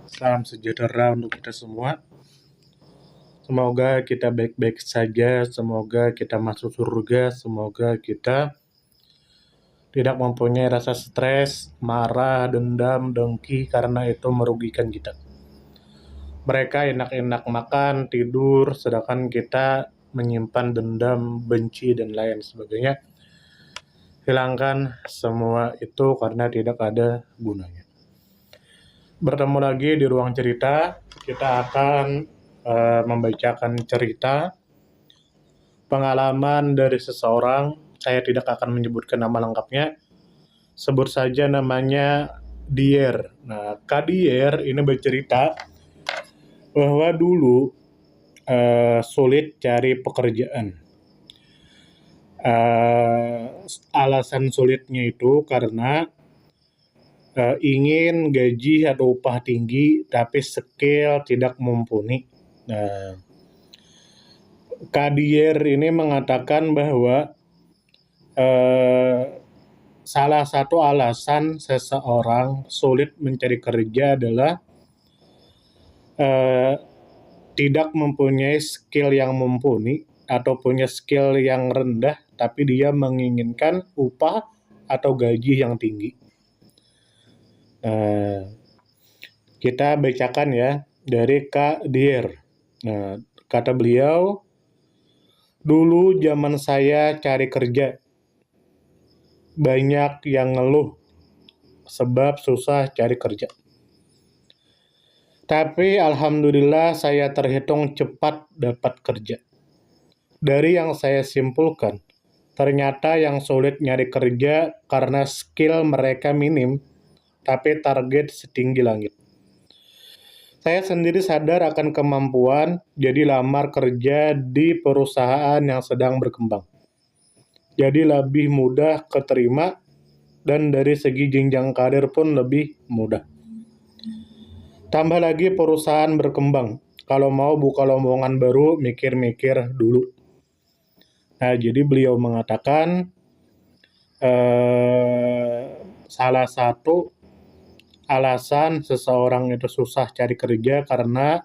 Salam sejahtera untuk kita semua. Semoga kita baik-baik saja, semoga kita masuk surga, semoga kita tidak mempunyai rasa stres, marah, dendam, dengki karena itu merugikan kita. Mereka enak-enak makan, tidur, sedangkan kita menyimpan dendam, benci, dan lain sebagainya. Hilangkan semua itu karena tidak ada gunanya. Bertemu lagi di ruang cerita, kita akan membacakan cerita pengalaman dari seseorang. Saya tidak akan menyebutkan nama lengkapnya, sebut saja namanya Dier. Nah, Kak Dier ini bercerita bahwa dulu sulit cari pekerjaan. Alasan sulitnya itu karena ingin gaji atau upah tinggi tapi skill tidak mumpuni. Nah, Kak Dier ini mengatakan bahwa salah satu alasan seseorang sulit mencari kerja adalah tidak mempunyai skill yang mumpuni atau punya skill yang rendah, tapi dia menginginkan upah atau gaji yang tinggi. Kita bacakan ya dari Kak Dier. Nah, kata beliau, dulu zaman saya cari kerja, banyak yang ngeluh sebab susah cari kerja. Tapi alhamdulillah saya terhitung cepat dapat kerja. Dari yang saya simpulkan, ternyata yang sulit nyari kerja karena skill mereka minim, tapi target setinggi langit. Saya sendiri sadar akan kemampuan, jadi lamar kerja di perusahaan yang sedang berkembang. Jadi lebih mudah keterima, dan dari segi jenjang karir pun lebih mudah. Tambah lagi perusahaan berkembang, kalau mau buka lowongan baru, mikir-mikir dulu. Nah, jadi beliau mengatakan salah satu alasan seseorang itu susah cari kerja karena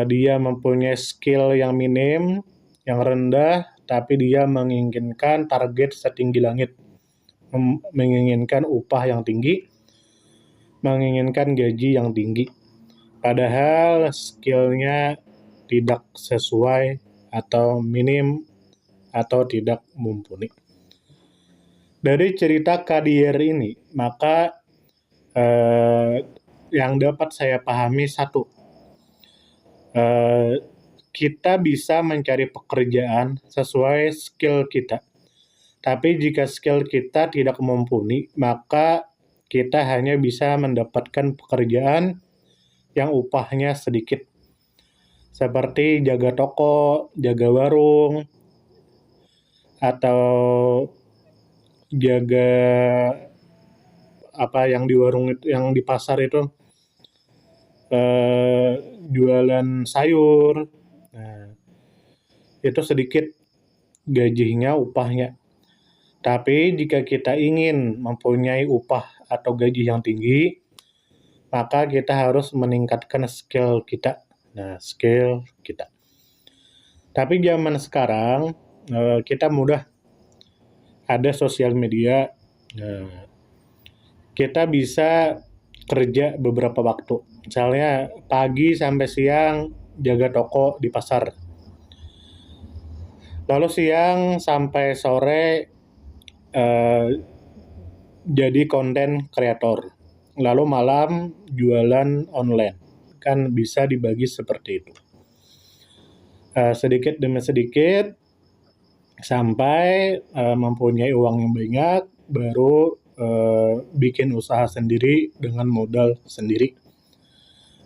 dia mempunyai skill yang minim, yang rendah, tapi dia menginginkan target setinggi langit, menginginkan upah yang tinggi, menginginkan gaji yang tinggi. Padahal skillnya tidak sesuai atau minim atau tidak mumpuni. Dari cerita Kak Dier ini, maka yang dapat saya pahami satu, kita bisa mencari pekerjaan sesuai skill kita. Tapi jika skill kita tidak mumpuni, maka kita hanya bisa mendapatkan pekerjaan yang upahnya sedikit. Seperti jaga toko, jaga warung, atau jaga apa yang di warung itu, yang di pasar itu, jualan sayur. Nah, itu sedikit gajinya, upahnya. Tapi jika kita ingin mempunyai upah atau gaji yang tinggi, maka kita harus meningkatkan skill kita. Nah, skill kita. Tapi zaman sekarang kita mudah, ada sosial media. Kita bisa kerja beberapa waktu. Misalnya pagi sampai siang jaga toko di pasar. Lalu siang sampai sore jadi konten kreator. Lalu malam jualan online. Kan bisa dibagi seperti itu. Sedikit demi sedikit sampai mempunyai uang yang banyak, baru bikin usaha sendiri dengan modal sendiri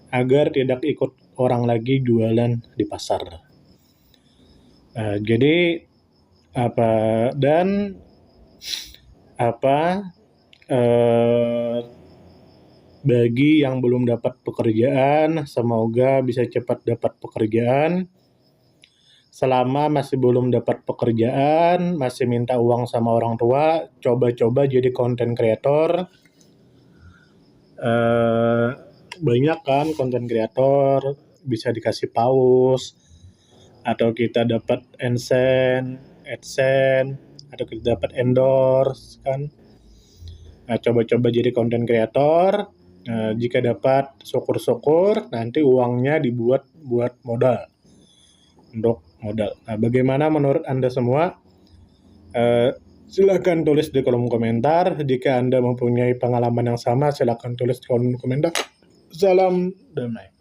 agar tidak ikut orang lagi jualan di pasar. Jadi bagi yang belum dapat pekerjaan, semoga bisa cepat dapat pekerjaan. Selama masih belum dapat pekerjaan, masih minta uang sama orang tua, coba-coba jadi content creator. banyak kan konten kreator, bisa dikasih paus, atau kita dapat AdSense, atau kita dapat endorse kan. Nah, coba-coba jadi konten kreator. Nah, jika dapat, syukur-syukur, nanti uangnya dibuat buat modal. Untuk modal. Nah, bagaimana menurut Anda semua? Silakan tulis di kolom komentar. Jika Anda mempunyai pengalaman yang sama, silakan tulis di kolom komentar. Salam damai.